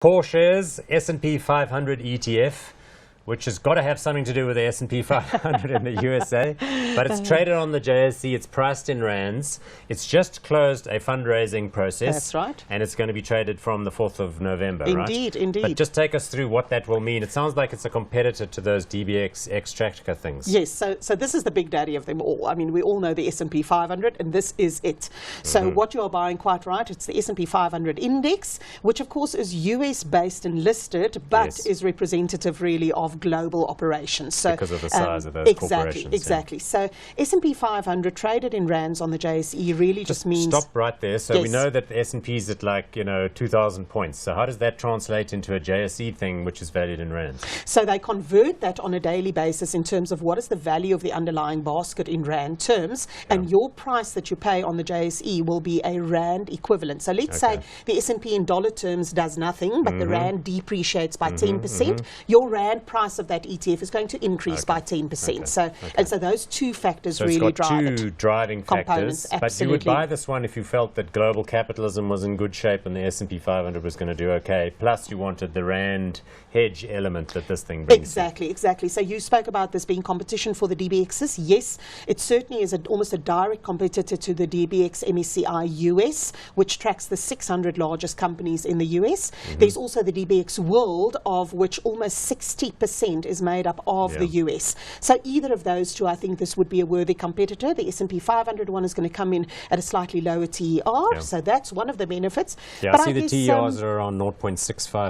CoreShares S&P 500 ETF, which has got to have something to do with the S&P 500 in the USA, but it's traded on the JSE, it's priced in Rands, it's just closed a fundraising process. That's right. And it's going to be traded from the 4th of November, Indeed, right? indeed. But just take us through what that will mean. It sounds like it's a competitor to those DBX Extractor things. Yes, so this is the big daddy of them all. I mean, we all know the S&P 500, and this is it. So what you are buying, quite right, it's the S&P 500 index, which of course is US-based and listed, but is representative really of global operations. So, because of the size of those corporations. Exactly. So S&P 500 traded in Rands on the JSE really just means... Stop right there. So we know that the S&P is at like, 2,000 points. So how does that translate into a JSE thing which is valued in Rands? So they convert that on a daily basis in terms of what is the value of the underlying basket in Rand terms, and your price that you pay on the JSE will be a Rand equivalent. So let's say the S&P in dollar terms does nothing, but the Rand depreciates by 10%. Your Rand price of that ETF is going to increase by 10%. So and so those two factors really drive it. Two driving factors. Absolutely. But you would buy this one if you felt that global capitalism was in good shape and the S&P 500 was going to do okay. Plus you wanted the Rand hedge element that this thing brings. Exactly. So you spoke about this being competition for the DBXs. Yes, it certainly is almost a direct competitor to the DBX MSCI US, which tracks the 600 largest companies in the US. There's also the DBX World, of which almost 60% is made up of the US. So either of those two, I think this would be a worthy competitor. The S&P 500 one is going to come in at a slightly lower TER, so that's one of the benefits. Yeah, but I see the TERs are around 0.65.